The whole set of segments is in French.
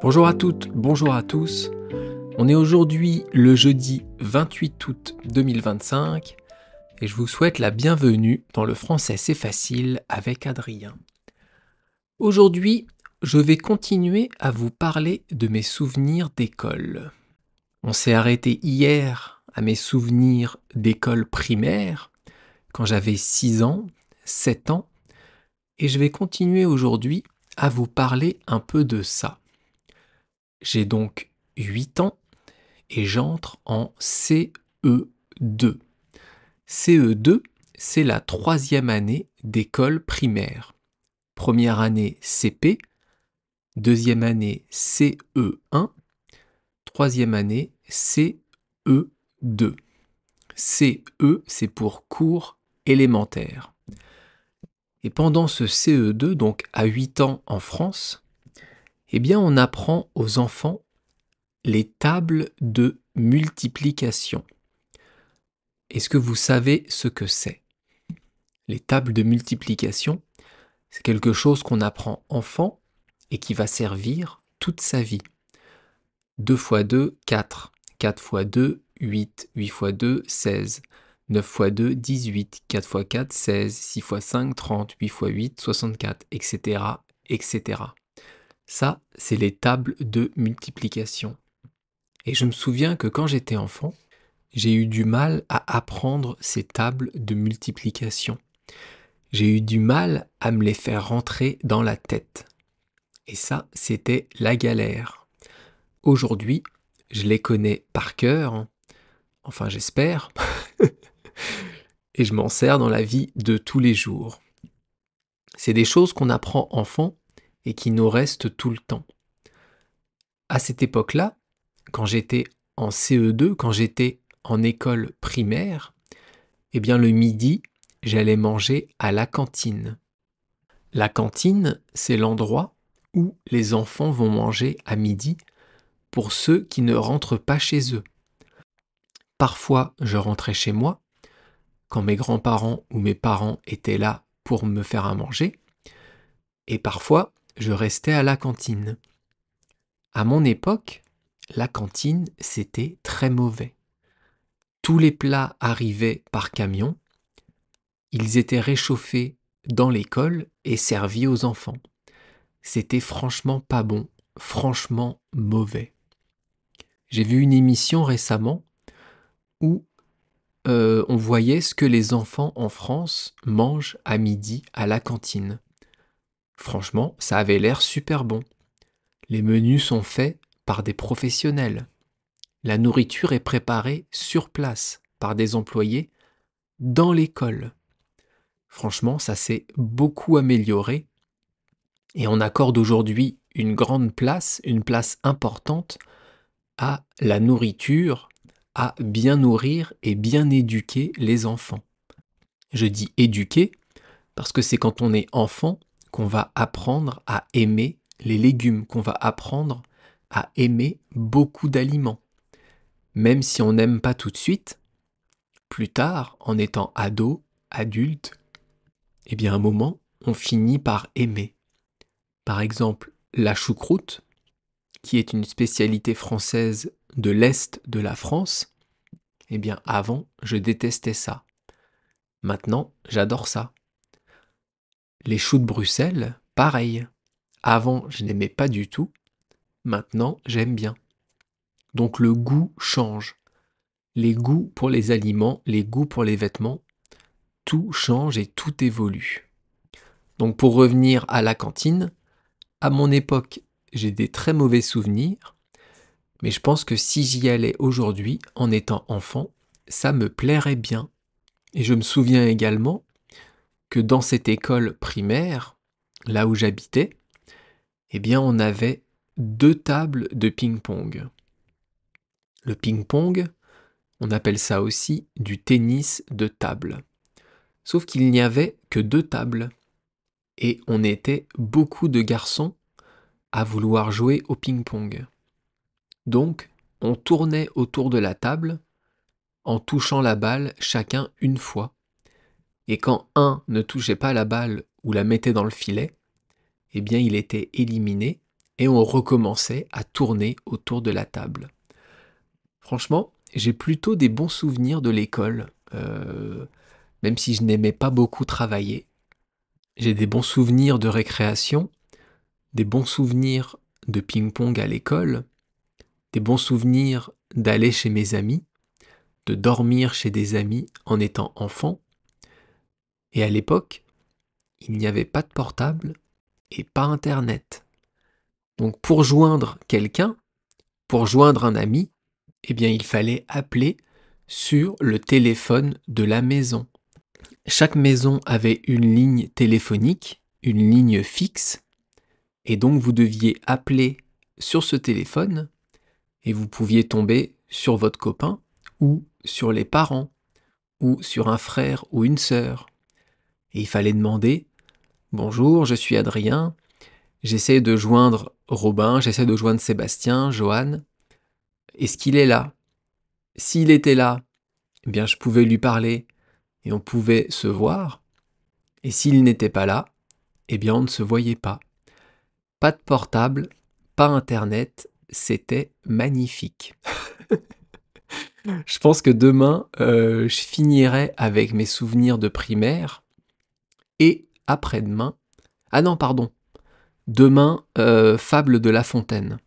Bonjour à toutes, bonjour à tous. On est aujourd'hui le jeudi 28 août 2025 et je vous souhaite la bienvenue dans le français c'est facile avec Adrien. Aujourd'hui, je vais continuer à vous parler de mes souvenirs d'école. On s'est arrêté hier à mes souvenirs d'école primaire quand j'avais 6 ans, 7 ans et je vais continuer aujourd'hui à vous parler un peu de ça. J'ai donc 8 ans et j'entre en CE2. CE2, c'est la 3e année d'école primaire. Première année CP, deuxième année CE1, troisième année CE2. CE, c'est pour cours élémentaire. Et pendant ce CE2, donc à 8 ans en France, eh bien on apprend aux enfants les tables de multiplication. Est-ce que vous savez ce que c'est? Les tables de multiplication, c'est quelque chose qu'on apprend enfant et qui va servir toute sa vie. 2 fois 2, 4. 4 fois 2, 8. 8 fois 2, 16. 9 fois 2, 18. 4 fois 4, 16. 6 fois 5, 30. 8 fois 8, 64, etc., etc. Ça, c'est les tables de multiplication. Et je me souviens que quand j'étais enfant, j'ai eu du mal à apprendre ces tables de multiplication. J'ai eu du mal à me les faire rentrer dans la tête. Et ça, c'était la galère. Aujourd'hui, je les connais par cœur, enfin j'espère, et je m'en sers dans la vie de tous les jours. C'est des choses qu'on apprend enfant et qui nous restent tout le temps. À cette époque-là, quand j'étais en CE2, quand j'étais en école primaire, eh bien le midi, j'allais manger à la cantine. La cantine, c'est l'endroit où les enfants vont manger à midi pour ceux qui ne rentrent pas chez eux. Parfois, je rentrais chez moi, quand mes grands-parents ou mes parents étaient là pour me faire à manger, et parfois, je restais à la cantine. À mon époque, la cantine, c'était très mauvais. Tous les plats arrivaient par camion, ils étaient réchauffés dans l'école et servis aux enfants. C'était franchement pas bon, franchement mauvais. J'ai vu une émission récemment où on voyait ce que les enfants en France mangent à midi à la cantine. Franchement, ça avait l'air super bon. Les menus sont faits par des professionnels. La nourriture est préparée sur place par des employés dans l'école. Franchement, ça s'est beaucoup amélioré et on accorde aujourd'hui une grande place, une place importante à la nourriture, à bien nourrir et bien éduquer les enfants. Je dis éduquer parce que c'est quand on est enfant qu'on va apprendre à aimer les légumes, qu'on va apprendre à aimer beaucoup d'aliments. Même si on n'aime pas tout de suite, plus tard, en étant ado, adulte, eh bien à un moment, on finit par aimer. Par exemple, la choucroute, qui est une spécialité française de l'Est de la France, eh bien avant, je détestais ça. Maintenant, j'adore ça. Les choux de Bruxelles, pareil. Avant, je n'aimais pas du tout. Maintenant, j'aime bien. Donc le goût change. Les goûts pour les aliments, les goûts pour les vêtements, tout change et tout évolue. Donc pour revenir à la cantine, à mon époque, j'ai des très mauvais souvenirs, mais je pense que si j'y allais aujourd'hui, en étant enfant, ça me plairait bien. Et je me souviens également que dans cette école primaire, là où j'habitais, eh bien on avait 2 tables de ping-pong. Le ping-pong, on appelle ça aussi du tennis de table. Sauf qu'il n'y avait que 2 tables. Et on était beaucoup de garçons à vouloir jouer au ping-pong. Donc, on tournait autour de la table en touchant la balle chacun une fois. Et quand un ne touchait pas la balle ou la mettait dans le filet, eh bien il était éliminé et on recommençait à tourner autour de la table. Franchement, j'ai plutôt des bons souvenirs de l'école, même si je n'aimais pas beaucoup travailler. J'ai des bons souvenirs de récréation, des bons souvenirs de ping-pong à l'école, des bons souvenirs d'aller chez mes amis, de dormir chez des amis en étant enfant. Et à l'époque, il n'y avait pas de portable et pas Internet. Donc pour joindre quelqu'un, pour joindre un ami, eh bien il fallait appeler sur le téléphone de la maison. Chaque maison avait une ligne téléphonique, une ligne fixe, et donc vous deviez appeler sur ce téléphone et vous pouviez tomber sur votre copain ou sur les parents ou sur un frère ou une sœur. Et il fallait demander « Bonjour, je suis Adrien, j'essaie de joindre Robin, j'essaie de joindre Sébastien, Johan. Est-ce qu'il est là ?» S'il était là, eh bien je pouvais lui parler et on pouvait se voir. Et s'il n'était pas là, eh bien on ne se voyait pas. Pas de portable, pas internet, c'était magnifique. Je pense que demain, je finirai avec mes souvenirs de primaire et après-demain... Ah non, pardon. Demain, Fable de La Fontaine.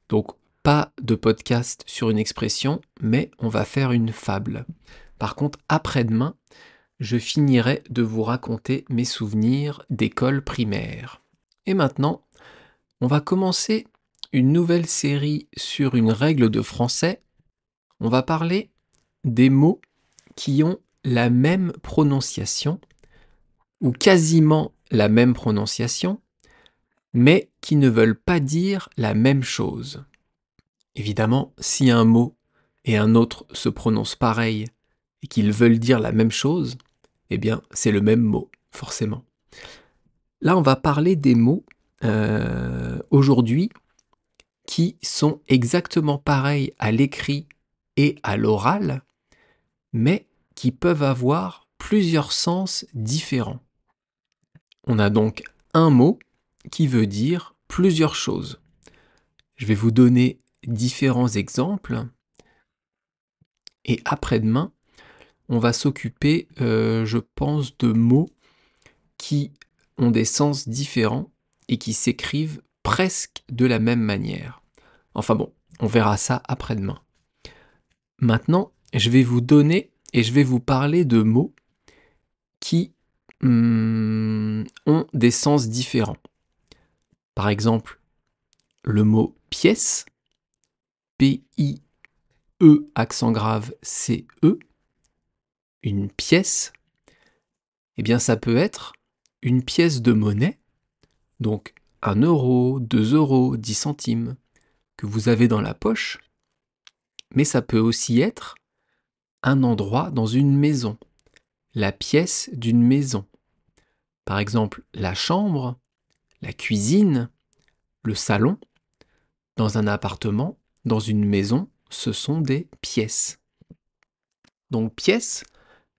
Donc, pas de podcast sur une expression, mais on va faire une fable. Par contre, après-demain, je finirai de vous raconter mes souvenirs d'école primaire. Et maintenant, on va commencer une nouvelle série sur une règle de français. On va parler des mots qui ont la même prononciation, ou quasiment la même prononciation, mais qui ne veulent pas dire la même chose. Évidemment, si un mot et un autre se prononcent pareil et qu'ils veulent dire la même chose, eh bien, c'est le même mot, forcément. Là, on va parler des mots aujourd'hui qui sont exactement pareils à l'écrit et à l'oral, mais qui peuvent avoir plusieurs sens différents. On a donc un mot qui veut dire plusieurs choses. Je vais vous donner différents exemples et après-demain, on va s'occuper, je pense, de mots qui ont des sens différents et qui s'écrivent presque de la même manière. Enfin bon, on verra ça après-demain. Maintenant, je vais vous donner et je vais vous parler de mots qui ont des sens différents. Par exemple, le mot pièce, P-I-E accent grave C-E, une pièce, eh bien ça peut être une pièce de monnaie, donc 1 euro, 2 euros, 10 centimes, que vous avez dans la poche, mais ça peut aussi être un endroit dans une maison, la pièce d'une maison. Par exemple, la chambre, la cuisine, le salon. Dans un appartement, dans une maison, ce sont des pièces. Donc pièce,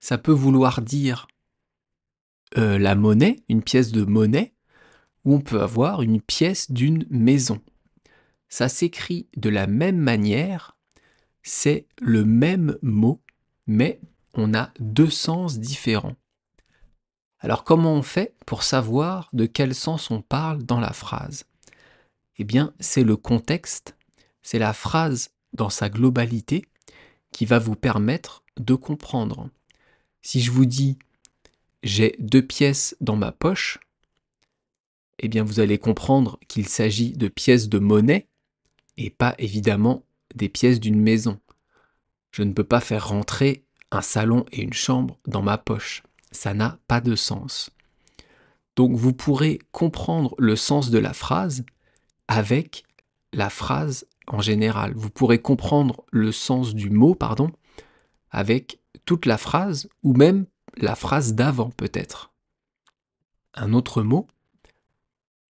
ça peut vouloir dire la monnaie, une pièce de monnaie, ou on peut avoir une pièce d'une maison. Ça s'écrit de la même manière, c'est le même mot, mais on a deux sens différents. Alors comment on fait pour savoir de quel sens on parle dans la phrase? Eh bien, c'est le contexte, c'est la phrase dans sa globalité qui va vous permettre de comprendre. Si je vous dis « j'ai 2 pièces dans ma poche », eh bien vous allez comprendre qu'il s'agit de pièces de monnaie et pas évidemment des pièces d'une maison. Je ne peux pas faire rentrer un salon et une chambre dans ma poche. Ça n'a pas de sens. Donc vous pourrez comprendre le sens de la phrase avec la phrase en général. Vous pourrez comprendre le sens du mot, avec toute la phrase ou même la phrase d'avant peut-être. Un autre mot,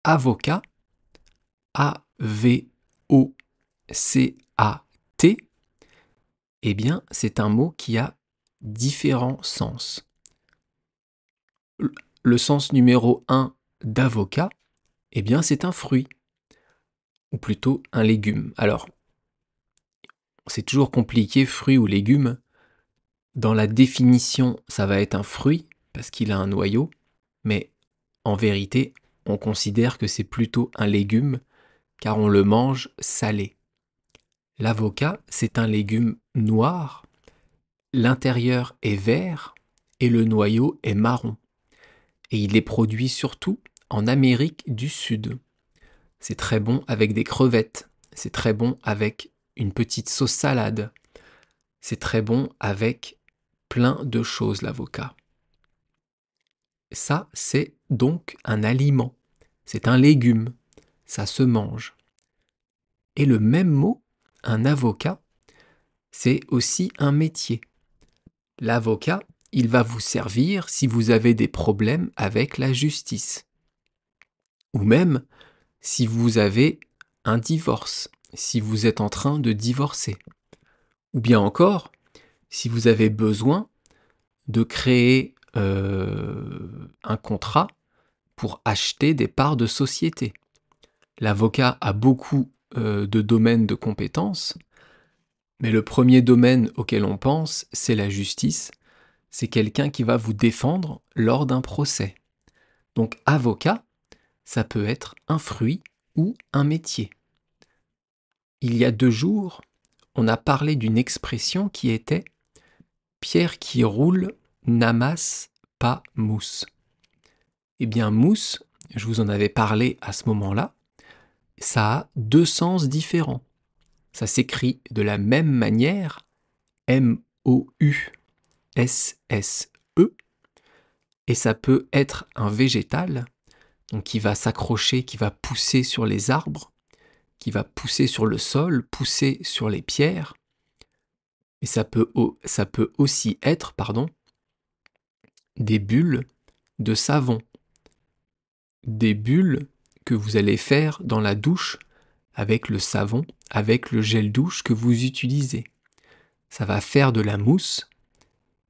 avocat, A-V-O-C-A-T, eh bien c'est un mot qui a différents sens. Le sens numéro 1 d'avocat, eh bien c'est un fruit. ou plutôt un légume. Alors, c'est toujours compliqué, fruit ou légume. Dans la définition, ça va être un fruit, parce qu'il a un noyau, mais en vérité, on considère que c'est plutôt un légume, car on le mange salé. L'avocat, c'est un légume noir, l'intérieur est vert et le noyau est marron. Et il est produit surtout en Amérique du Sud. C'est très bon avec des crevettes, c'est très bon avec une petite sauce salade, c'est très bon avec plein de choses l'avocat. Ça, c'est donc un aliment, c'est un légume, ça se mange. Et le même mot, un avocat, c'est aussi un métier. L'avocat, il va vous servir si vous avez des problèmes avec la justice. Ou même si vous avez un divorce, si vous êtes en train de divorcer. Ou bien encore, si vous avez besoin de créer un contrat pour acheter des parts de société. L'avocat a beaucoup de domaines de compétences, mais le premier domaine auquel on pense, c'est la justice. C'est quelqu'un qui va vous défendre lors d'un procès. Donc avocat, ça peut être un fruit ou un métier. Il y a 2 jours, on a parlé d'une expression qui était « pierre qui roule n'amasse pas mousse ». Eh bien mousse, je vous en avais parlé à ce moment-là, ça a 2 sens différents. Ça s'écrit de la même manière, M-O-U-S-S-E, et ça peut être un végétal, donc qui va s'accrocher, qui va pousser sur les arbres, qui va pousser sur le sol, pousser sur les pierres, et ça peut aussi être, des bulles de savon, des bulles que vous allez faire dans la douche avec le savon, avec le gel douche que vous utilisez. Ça va faire de la mousse.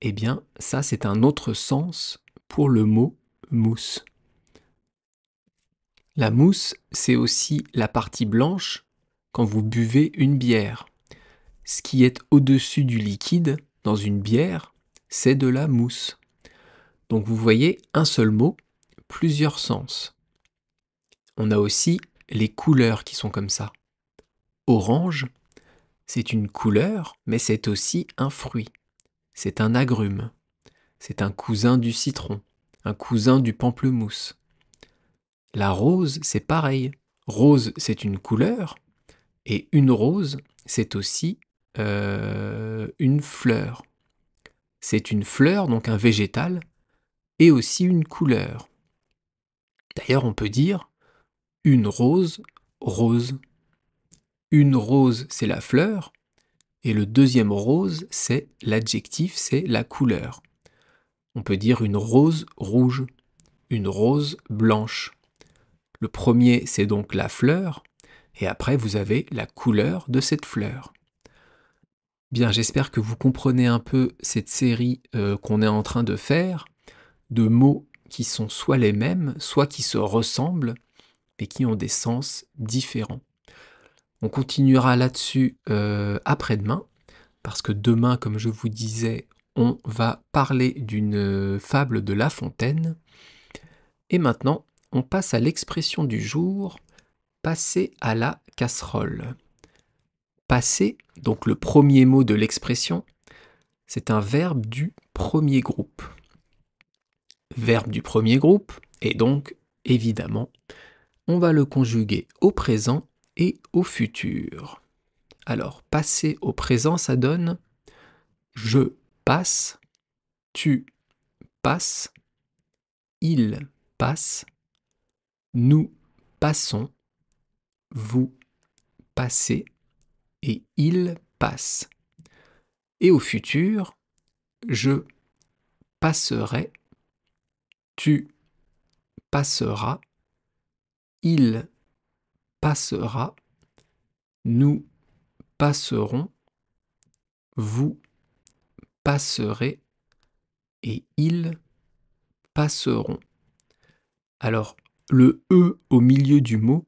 Eh bien, ça, c'est un autre sens pour le mot mousse. La mousse, c'est aussi la partie blanche quand vous buvez une bière. Ce qui est au-dessus du liquide dans une bière, c'est de la mousse. Donc vous voyez, un seul mot, plusieurs sens. On a aussi les couleurs qui sont comme ça. Orange, c'est une couleur, mais c'est aussi un fruit. C'est un agrume. C'est un cousin du citron, un cousin du pamplemousse. La rose, c'est pareil. Rose, c'est une couleur, et une rose, c'est aussi une fleur. C'est une fleur, donc un végétal, et aussi une couleur. D'ailleurs, on peut dire une rose rose. Une rose, c'est la fleur, et le deuxième rose, c'est l'adjectif, c'est la couleur. On peut dire une rose rouge, une rose blanche. Le premier, c'est donc la fleur, et après, vous avez la couleur de cette fleur. Bien, j'espère que vous comprenez un peu cette série qu'on est en train de faire, de mots qui sont soit les mêmes, soit qui se ressemblent, mais qui ont des sens différents. On continuera là-dessus après-demain, parce que demain, comme je vous disais, on va parler d'une fable de La Fontaine. Et maintenant, on passe à l'expression du jour, passer à la casserole. Passer, donc le premier mot de l'expression, c'est un verbe du premier groupe. Verbe du premier groupe, et donc, évidemment, on va le conjuguer au présent et au futur. Alors, passer au présent, ça donne je passe, tu passes, il passe, nous passons, vous passez et il passe. Et au futur, je passerai, tu passeras, il passera, nous passerons, vous passerez et ils passeront. Alors, le E au milieu du mot,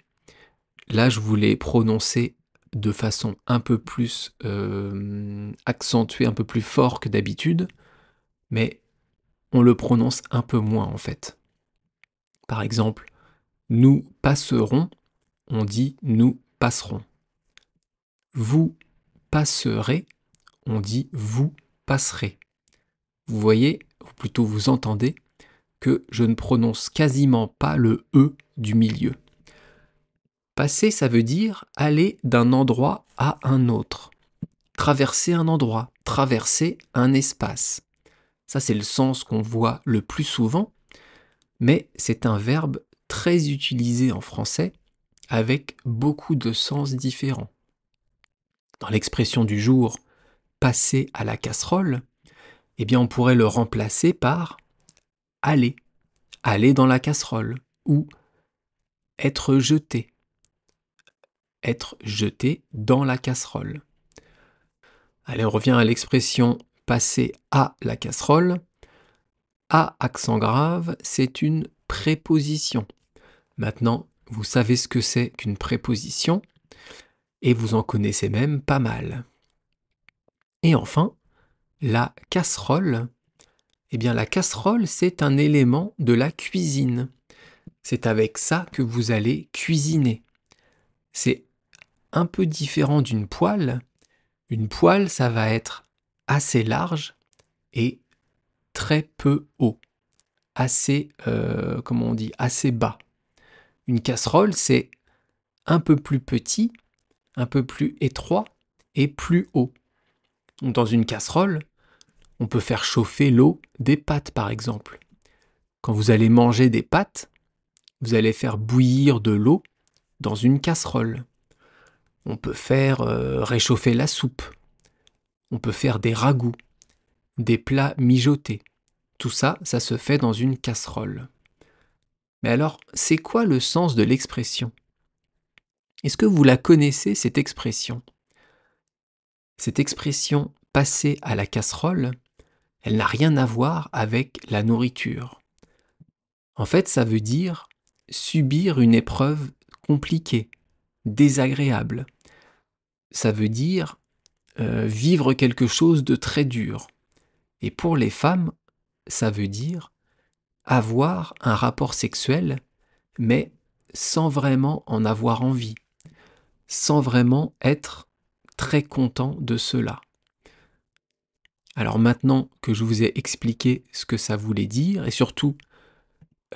là, je voulais prononcer de façon un peu plus accentuée, un peu plus fort que d'habitude, mais on le prononce un peu moins en fait. Par exemple, nous passerons, on dit nous passerons. Vous passerez, on dit vous passerez. Vous voyez, ou plutôt vous entendez, que je ne prononce quasiment pas le E du milieu. Passer, ça veut dire aller d'un endroit à un autre. Traverser un endroit, traverser un espace. Ça, c'est le sens qu'on voit le plus souvent, mais c'est un verbe très utilisé en français avec beaucoup de sens différents. Dans l'expression du jour « passer à la casserole », eh bien on pourrait le remplacer par « aller », aller dans la casserole, ou être jeté dans la casserole. Allez, on revient à l'expression « passer à la casserole ». À accent grave, c'est une préposition. Maintenant, vous savez ce que c'est qu'une préposition, et vous en connaissez même pas mal. Et enfin, la casserole. Eh bien, la casserole, c'est un élément de la cuisine. C'est avec ça que vous allez cuisiner. C'est un peu différent d'une poêle. Une poêle, ça va être assez large et très peu haut. Assez, comment on dit, assez bas. Une casserole, c'est un peu plus petit, un peu plus étroit et plus haut. Dans une casserole, on peut faire chauffer l'eau des pâtes, par exemple. Quand vous allez manger des pâtes, vous allez faire bouillir de l'eau dans une casserole. On peut faire réchauffer la soupe. On peut faire des ragoûts, des plats mijotés. Tout ça, ça se fait dans une casserole. Mais alors, c'est quoi le sens de l'expression ? Est-ce que vous la connaissez, cette expression ? Cette expression « passer à la casserole », elle n'a rien à voir avec la nourriture. En fait, ça veut dire subir une épreuve compliquée, désagréable. Ça veut dire vivre quelque chose de très dur. Et pour les femmes, ça veut dire avoir un rapport sexuel, mais sans vraiment en avoir envie, sans vraiment être très content de cela. Alors maintenant que je vous ai expliqué ce que ça voulait dire, et surtout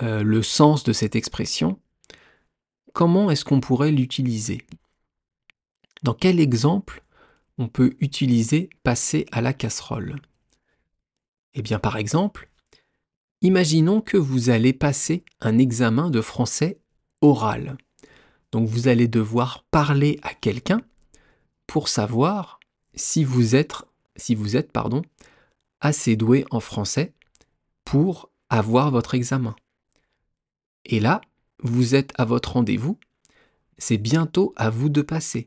le sens de cette expression, comment est-ce qu'on pourrait l'utiliser ? Dans quel exemple on peut utiliser passer à la casserole ? Eh bien par exemple, imaginons que vous allez passer un examen de français oral. Donc vous allez devoir parler à quelqu'un pour savoir si vous êtes assez doué en français pour avoir votre examen. Et là, vous êtes à votre rendez-vous, c'est bientôt à vous de passer.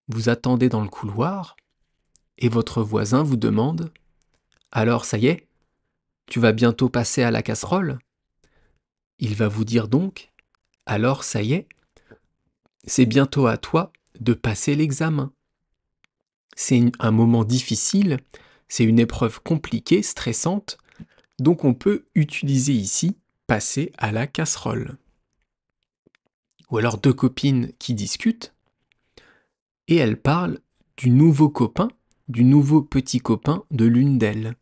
Vous attendez dans le couloir et votre voisin vous demande « Alors ça y est, tu vas bientôt passer à la casserole ?» Il va vous dire donc « Alors ça y est, c'est bientôt à toi de passer l'examen. » C'est un moment difficile, c'est une épreuve compliquée, stressante, donc on peut utiliser ici « passer à la casserole ». Ou alors deux copines qui discutent, et elles parlent du nouveau copain, du nouveau petit copain de l'une d'elles.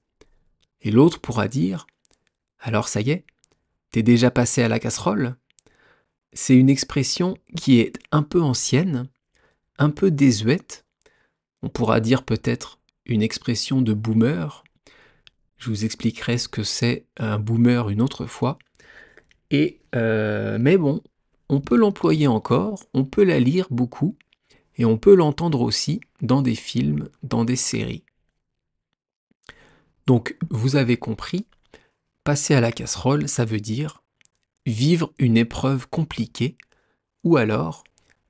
Et l'autre pourra dire « Alors ça y est, t'es déjà passé à la casserole ?» C'est une expression qui est un peu ancienne, un peu désuète. On pourra dire peut-être une expression de boomer. Je vous expliquerai ce que c'est un boomer une autre fois. Mais bon, on peut l'employer encore, on peut la lire beaucoup, et on peut l'entendre aussi dans des films, dans des séries. Donc, vous avez compris, passer à la casserole, ça veut dire vivre une épreuve compliquée, ou alors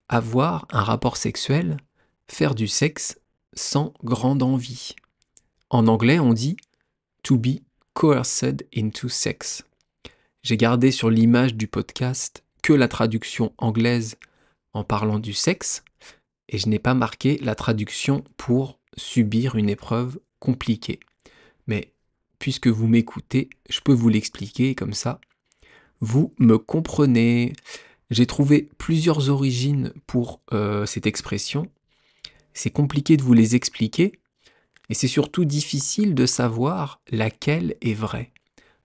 avoir un rapport sexuel, faire du sexe sans grande envie. En anglais, on dit « to be coerced into sex ». J'ai gardé sur l'image du podcast que la traduction anglaise en parlant du sexe, et je n'ai pas marqué la traduction pour subir une épreuve compliquée. Mais puisque vous m'écoutez, je peux vous l'expliquer comme ça. Vous me comprenez. J'ai trouvé plusieurs origines pour cette expression. C'est compliqué de vous les expliquer, et c'est surtout difficile de savoir laquelle est vraie.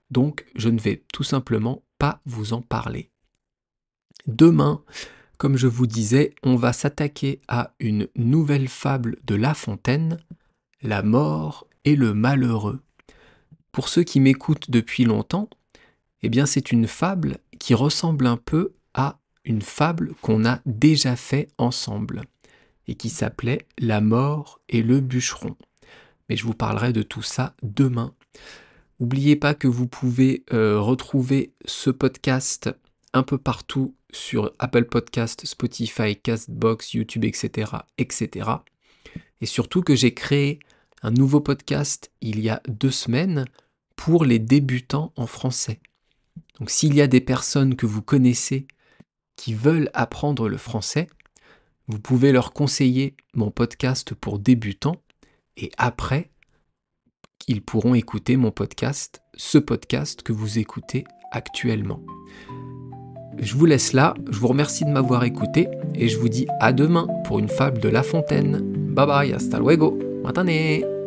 Donc, je ne vais tout simplement pas vous en parler. Demain, comme je vous disais, on va s'attaquer à une nouvelle fable de La Fontaine, La mort et le malheureux. Pour ceux qui m'écoutent depuis longtemps, eh bien c'est une fable qui ressemble un peu à une fable qu'on a déjà fait ensemble et qui s'appelait La mort et le bûcheron. Mais je vous parlerai de tout ça demain. N'oubliez pas que vous pouvez retrouver ce podcast un peu partout sur Apple Podcast, Spotify, Castbox, YouTube, etc., etc. Et surtout que j'ai créé un nouveau podcast il y a 2 semaines pour les débutants en français. Donc s'il y a des personnes que vous connaissez qui veulent apprendre le français, vous pouvez leur conseiller mon podcast pour débutants et après, ils pourront écouter mon podcast, ce podcast que vous écoutez actuellement. Je vous laisse là, je vous remercie de m'avoir écouté et je vous dis à demain pour une fable de La Fontaine. Bye bye, hasta luego, matane.